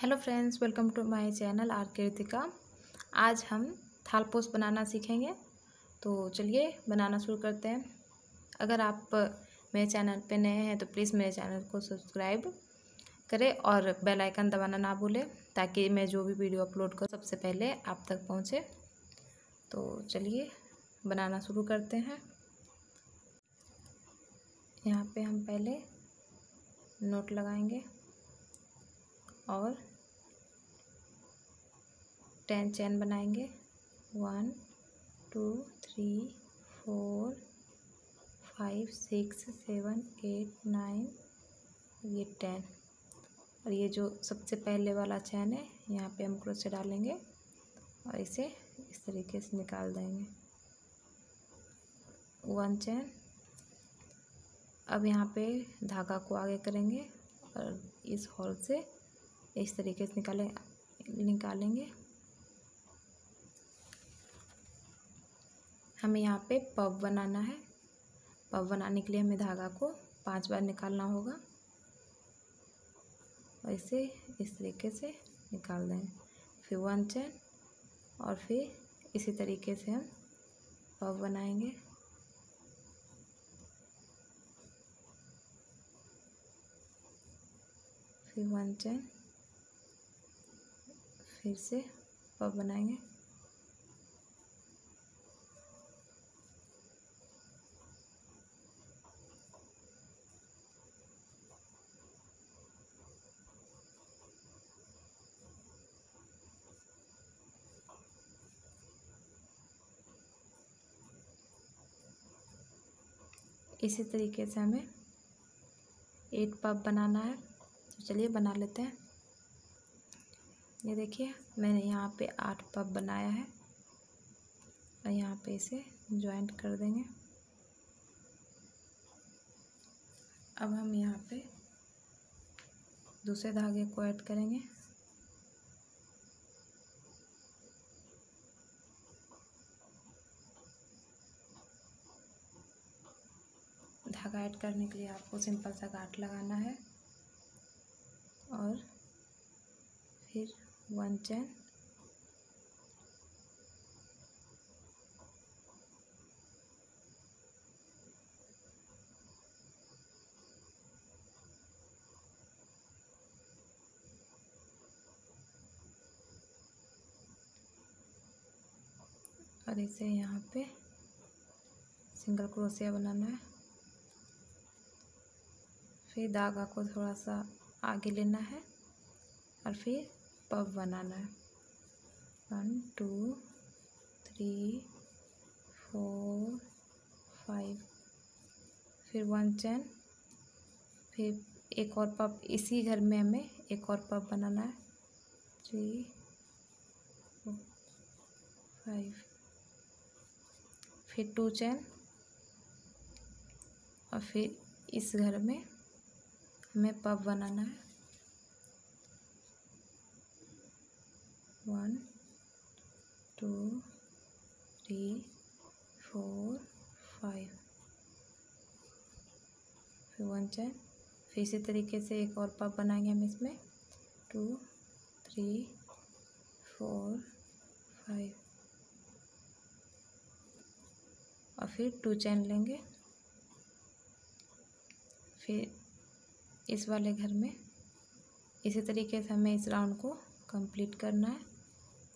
Hello friends, welcome to my channel R Kritika. आज हम थालपोस बनाना सीखेंगे। तो चलिए बनाना शुरू करते हैं। अगर आप मेरे चैनल पे नए हैं तो प्लीज़ मेरे चैनल को सब्सक्राइब करें और बेल आइकन दबाना ना भूलें, ताकि मैं जो भी वीडियो अपलोड करूँ सबसे पहले आप तक पहुँचे। तो चलिए बनाना शुरू करते हैं। यहाँ पे हम पहले नोट लगाएंगे और 10 चैन बनाएंगे। 1 2 3 4 5 6 7 8 9, ये 10। और ये जो सबसे पहले वाला चैन है, यहाँ पे हम क्रोशे डालेंगे और इसे इस तरीके से निकाल देंगे। 1 चैन। अब यहाँ पे धागा को आगे करेंगे और इस होल से इस तरीके से निकालेंगे। हमें यहाँ पे पब बनाना है। पब बनाने के लिए हमें धागा को 5 बार निकालना होगा और इसे इस तरीके से निकाल देंगे। फिर 1 चैन और फिर इसी तरीके से हम पब बनाएंगे। फिर 1 चैन, फिर से पब बनाएंगे। इसी तरीके से हमें 8 पब बनाना है। तो चलिए बना लेते हैं। ये देखिए, मैंने यहाँ पे 8 पब बनाया है और यहाँ पे इसे ज्वाइंट कर देंगे। अब हम यहाँ पे दूसरे धागे को ऐड करेंगे। धागा ऐड करने के लिए आपको सिंपल सा गांठ लगाना है और फिर 1 चैन, और इसे यहाँ पे सिंगल क्रोशिया बनाना है। फिर धागा को थोड़ा सा आगे लेना है और फिर पब बनाना है। 1 2 3 4 5, फिर 1 चैन, फिर एक और पब। इसी घर में हमें एक और पब बनाना है। 3 4 5, फिर 2 चैन और फिर इस घर में हमें पब बनाना है। 1 2 3 4 5, फिर 1 चैन, फिर इसी तरीके से एक और पब बनाएंगे हम इसमें। 2 3 4 5 और फिर 2 चैन लेंगे। फिर इस वाले घर में इसी तरीके से हमें इस राउंड को कंप्लीट करना है।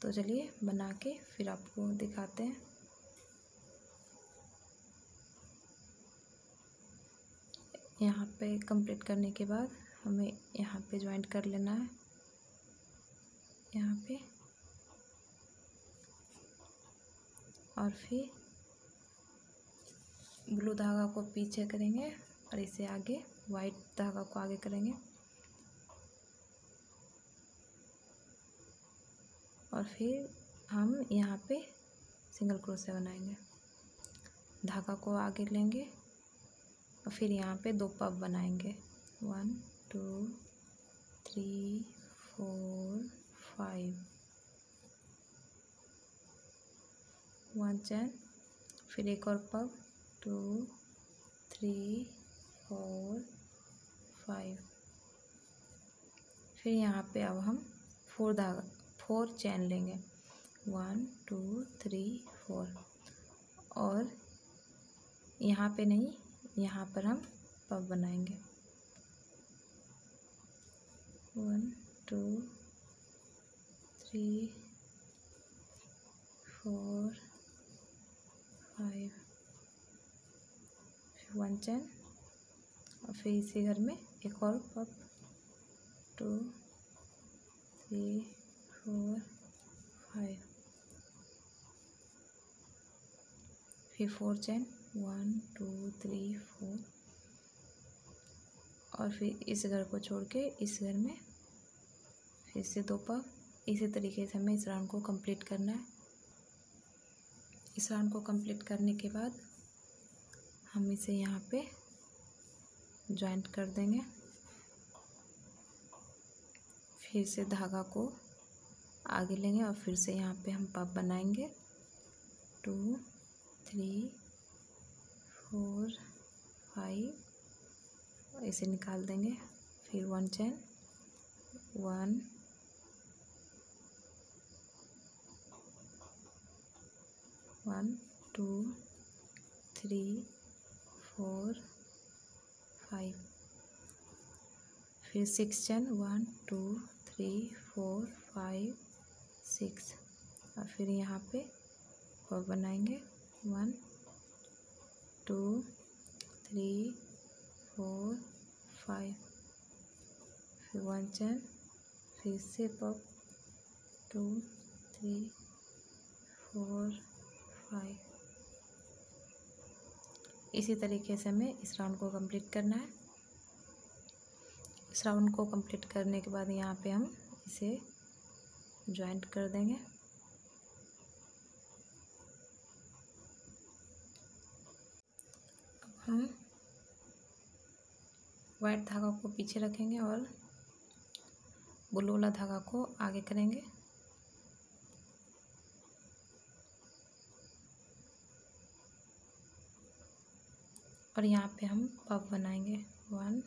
तो चलिए बना के फिर आपको दिखाते हैं। यहाँ पे कंप्लीट करने के बाद हमें यहाँ पे ज्वाइंट कर लेना है। यहाँ पे और फिर ब्लू धागा को पीछे करेंगे और इसे आगे वाइट धागा को आगे करेंगे और फिर हम यहाँ पे सिंगल क्रोशिया बनाएंगे। धागा को आगे लेंगे और फिर यहाँ पे 2 पब बनाएंगे। 1 2 3 4 5, 1 चैन, फिर एक और पब। 2 3 4 5, फिर यहाँ पे अब हम 4 चैन लेंगे, 1 2 3 4, और यहाँ पे नहीं, यहाँ पर हम पफ बनाएंगे, 1 2 3 4 5, 1 चैन, और फिर इसी घर में एक और पफ, 2 3 4 5, फिर 4 चैन, 1 2 3 4, और फिर इस घर को छोड़ के इस घर में फिर से 2 पफ। इसी तरीके से हमें इस राउंड को कंप्लीट करना है। इस राउंड को कंप्लीट करने के बाद हम इसे यहाँ पे जॉइंट कर देंगे। फिर से धागा को आगे लेंगे और फिर से यहाँ पे हम पफ बनाएंगे, 2 3 4 5, इसे निकाल देंगे। फिर 1 चैन, 1 1 2 3 4 5, फिर 6 चैन, 1 2 3 4 5 6, और फिर यहाँ पे पफ बनाएंगे, 1 2 3 4 5, फिर 1 चैन, फिर से पफ, 2 3 4 5। इसी तरीके से हमें इस राउंड को कंप्लीट करना है। इस राउंड को कंप्लीट करने के बाद यहाँ पे हम इसे जॉइंट कर देंगे। अब हम वाइट धागा को पीछे रखेंगे और ब्लू वाला धागा को आगे करेंगे। और यहाँ पे हम पफ बनाएंगे, 1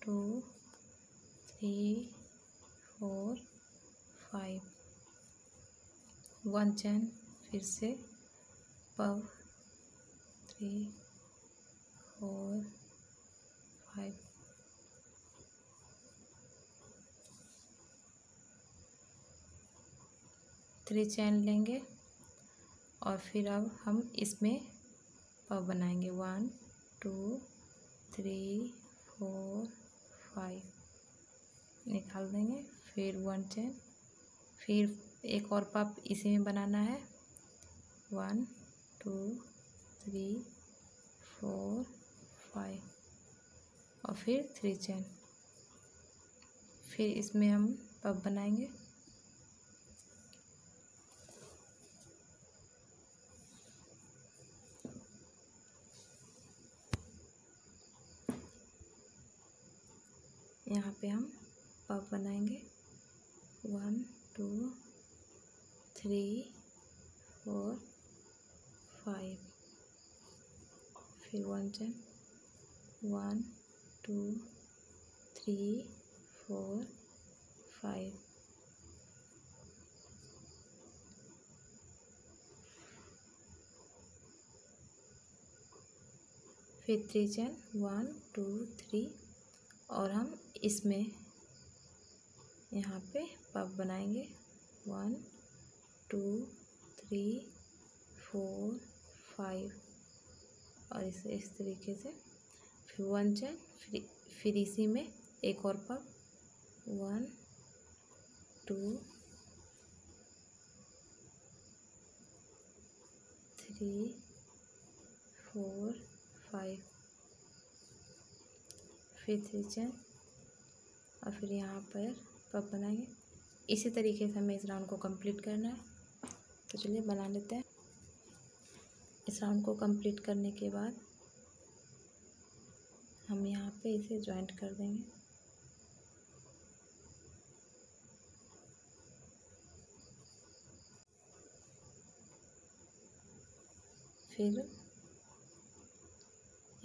2 3 4 5, 1 चैन, फिर से पफ, 3 4 5, थ्री चैन लेंगे और फिर अब हम इसमें पफ बनाएंगे, 1 2 3 4 5, निकाल देंगे। फिर 1 चैन, फिर एक और पफ इसी में बनाना है, 1 2 3 4 5, और फिर 3 चैन, फिर इसमें हम पफ बनाएंगे। यहाँ पे हम पफ बनाएंगे, 1 2 3 4 5, फिर 1 चैन, 1 2 3 4 5, फिर 3 चैन, 1 2 3, और हम इसमें यहाँ पे पफ बनाएंगे, 1 2 3 4 5, और इस तरीके से फिर 1 चैन, फिर इसी में एक और पफ, 1 2 3 4 5, फिर 3 चैन, और फिर यहाँ पर पफ बनाएंगे। इसी तरीके से हमें इस राउंड को कंप्लीट करना है। तो चलिए बना लेते हैं। इस राउंड को कंप्लीट करने के बाद हम यहाँ पे इसे जॉइंट कर देंगे। फिर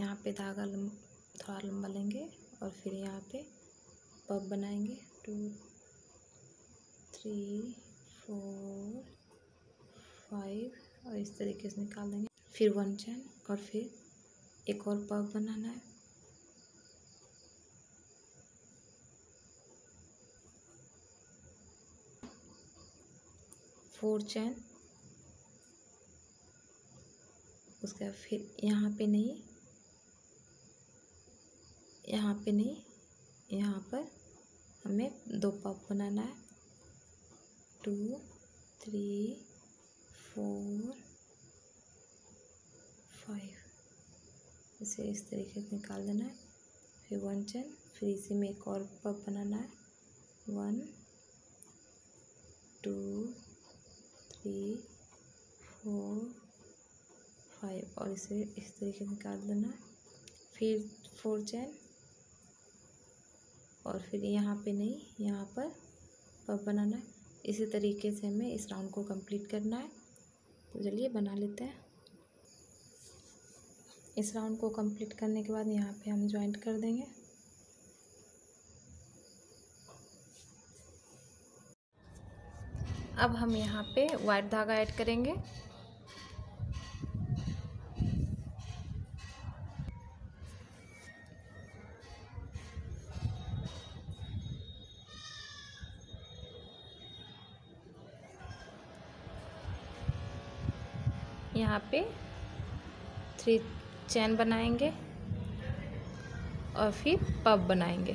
यहाँ पे धागा थोड़ा लंबा लेंगे और फिर यहाँ पे पफ बनाएंगे, 3 4 5 और इस तरीके से निकाल देंगे। फिर 1 चैन और फिर एक और पफ बनाना है। फोर चैन, उसके बाद फिर यहाँ पे नहीं, यहाँ पे नहीं, यहाँ पर हमें 2 पफ बनाना है। 2 3 4 5 इसे इस तरीके से निकाल देना है। फिर 1 चैन, फिर इसी में एक और पफ बनाना है। 1 2 3 4 5 और इसे इस तरीके से निकाल देना है। फिर 4 चैन और फिर यहाँ पे नहीं, यहाँ पर पफ बनाना है। इसी तरीके से हमें इस राउंड को कंप्लीट करना है। तो चलिए बना लेते हैं। इस राउंड को कंप्लीट करने के बाद यहाँ पे हम ज्वाइंट कर देंगे। अब हम यहाँ पे वाइट धागा ऐड करेंगे। यहाँ पे 3 चैन बनाएंगे और फिर पफ बनाएंगे।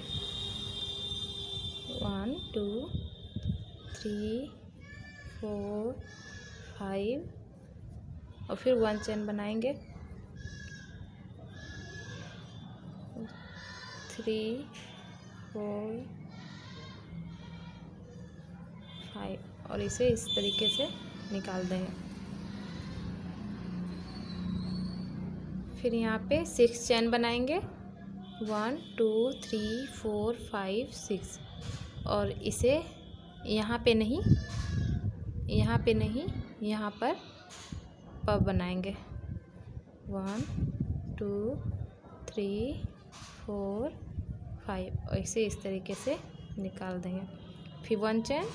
1 2 3 4 5 और फिर 1 चैन बनाएंगे। 3 4 5 और इसे इस तरीके से निकाल देंगे। फिर यहाँ पे 6 चैन बनाएंगे। 1 2 3 4 5 6 और इसे यहाँ पे नहीं, यहाँ पे नहीं, यहाँ पर पफ बनाएंगे। 1 2 3 4 5 और इसे इस तरीके से निकाल देंगे। फिर 1 चैन,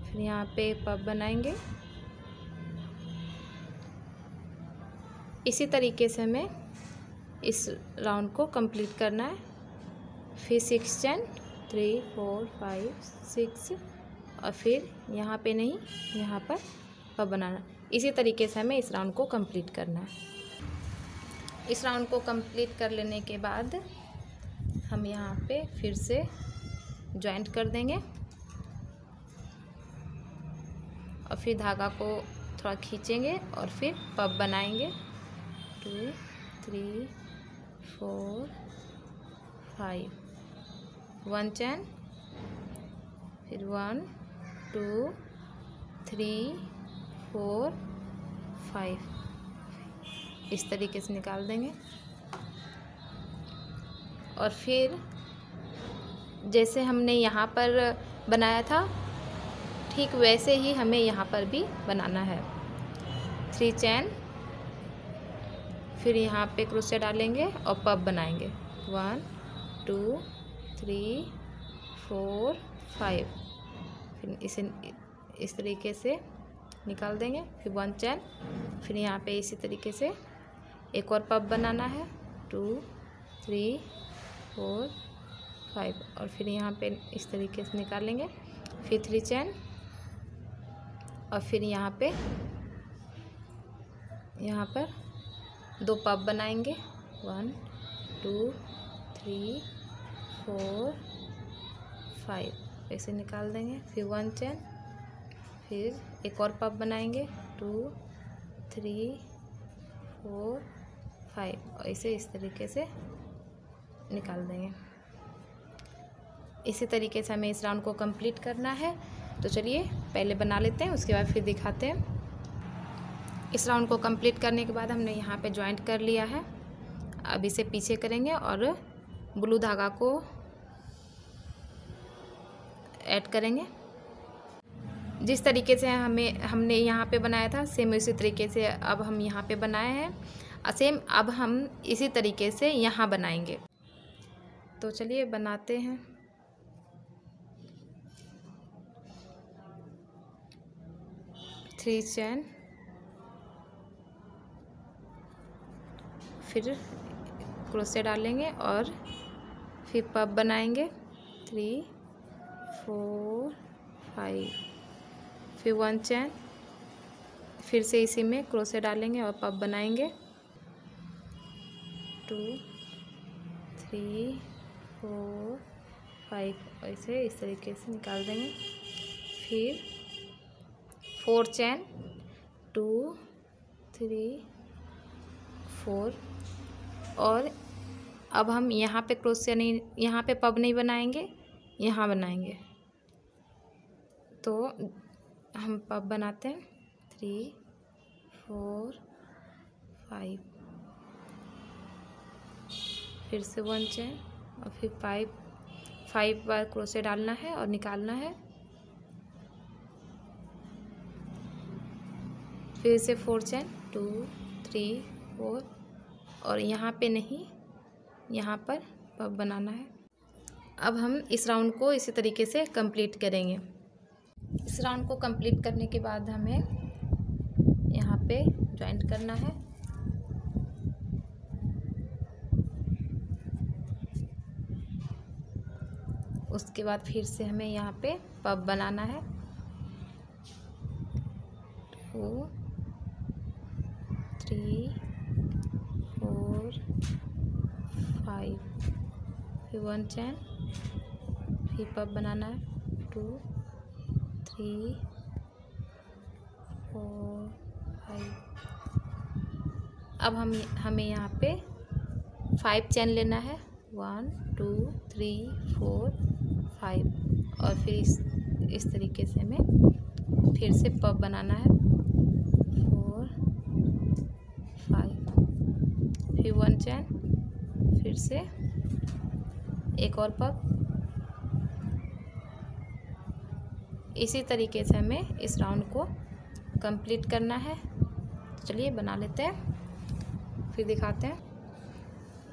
फिर यहाँ पे पफ बनाएंगे। इसी तरीके से हमें इस राउंड को कंप्लीट करना है। फिर 6 चैन 3 4 5 6 और फिर यहाँ पे नहीं, यहाँ पर पफ बनाना। इसी तरीके से हमें इस राउंड को कंप्लीट करना है। इस राउंड को कंप्लीट कर लेने के बाद हम यहाँ पे फिर से ज्वाइंट कर देंगे और फिर धागा को थोड़ा खींचेंगे और फिर पफ बनाएंगे। 2 3 4 5 1 चैन, फिर 1 2 3 4 5 इस तरीके से निकाल देंगे। और फिर जैसे हमने यहाँ पर बनाया था ठीक वैसे ही हमें यहाँ पर भी बनाना है। 3 चैन, फिर यहाँ पे क्रोशे डालेंगे और पफ बनाएंगे। 1 2 3 4 5 फिर इसे इस तरीके से निकाल देंगे। फिर 1 चैन, फिर यहाँ पे इसी तरीके से एक और पफ बनाना है। 2 3 4 5 और फिर यहाँ पे इस तरीके से निकालेंगे। फिर 3 चैन और फिर यहाँ पर 2 पफ बनाएंगे। 1 2 3 4 5 ऐसे निकाल देंगे। फिर 1 चैन, फिर एक और पफ बनाएंगे। 2 3 4 5 और इसे इस तरीके से निकाल देंगे। इसी तरीके से हमें इस राउंड को कंप्लीट करना है। तो चलिए पहले बना लेते हैं, उसके बाद फिर दिखाते हैं। इस राउंड को कंप्लीट करने के बाद हमने यहाँ पे ज्वाइंट कर लिया है। अब इसे पीछे करेंगे और ब्लू धागा को ऐड करेंगे। जिस तरीके से हमने यहाँ पे बनाया था सेम उसी तरीके से अब हम यहाँ पे बनाए हैं और सेम अब हम इसी तरीके से यहाँ बनाएंगे। तो चलिए बनाते हैं। 3 चैन, फिर क्रोशे डालेंगे और फिर पफ बनाएंगे 3 4 5, फिर 1 चैन, फिर से इसी में क्रोशे डालेंगे और पफ बनाएंगे 2 3 4 5, ऐसे इस तरीके से निकाल देंगे। फिर 4 चैन 2 3 4, और अब हम यहाँ पे क्रोशे नहीं, यहाँ पे पब नहीं बनाएंगे, यहाँ बनाएंगे। तो हम पब बनाते हैं 3 4 5, फिर से 1 चैन और फिर 5 बार क्रोशे डालना है और निकालना है। फिर से 4 चैन 2 3 4, और यहाँ पे नहीं, यहाँ पर पफ बनाना है। अब हम इस राउंड को इसी तरीके से कंप्लीट करेंगे। इस राउंड को कंप्लीट करने के बाद हमें यहाँ पे जॉइंट करना है। उसके बाद फिर से हमें यहाँ पे पफ बनाना है 2 3 4 5, फिर 1 चैन, फिर पफ बनाना है 2 3 4 5। अब हमें यहाँ पे 5 चैन लेना है 1 2 3 4 5, और फिर इस तरीके से हमें फिर से पफ बनाना है 4 5, फिर 1 चैन, फिर से एक और पफ। इसी तरीके से हमें इस राउंड को कंप्लीट करना है। तो चलिए बना लेते हैं, फिर दिखाते हैं।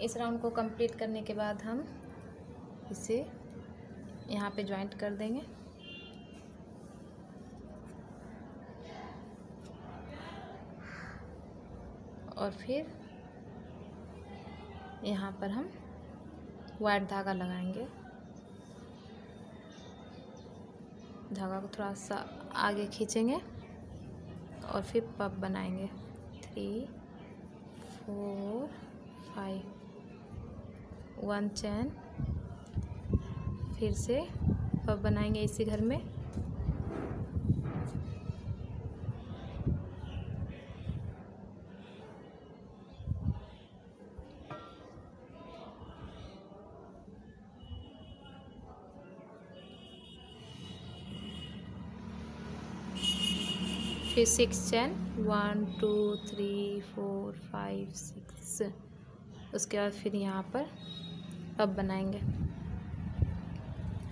इस राउंड को कंप्लीट करने के बाद हम इसे यहाँ पे जॉइंट कर देंगे। और फिर यहाँ पर हम वाइट धागा लगाएंगे। धागा को थोड़ा सा आगे खींचेंगे और फिर पफ बनाएंगे 3 4 5, 1 चैन, फिर से पफ बनाएंगे इसी घर में। फिर 6 चैन 1 2 3 4 5 6, उसके बाद फिर यहाँ पर पफ बनाएंगे।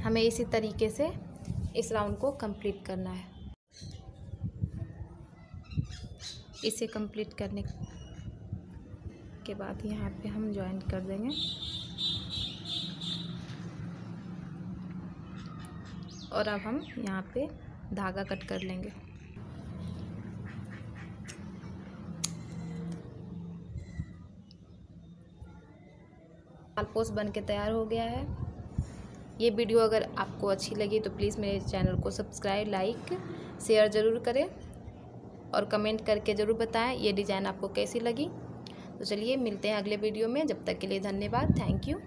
हमें इसी तरीके से इस राउंड को कंप्लीट करना है। इसे कंप्लीट करने के बाद यहाँ पे हम जॉइंट कर देंगे और अब हम यहाँ पे धागा कट कर लेंगे। पोस्ट बन के तैयार हो गया है। ये वीडियो अगर आपको अच्छी लगी तो प्लीज़ मेरे चैनल को सब्सक्राइब, लाइक, शेयर ज़रूर करें और कमेंट करके ज़रूर बताएं ये डिज़ाइन आपको कैसी लगी। तो चलिए मिलते हैं अगले वीडियो में। जब तक के लिए धन्यवाद। Thank you.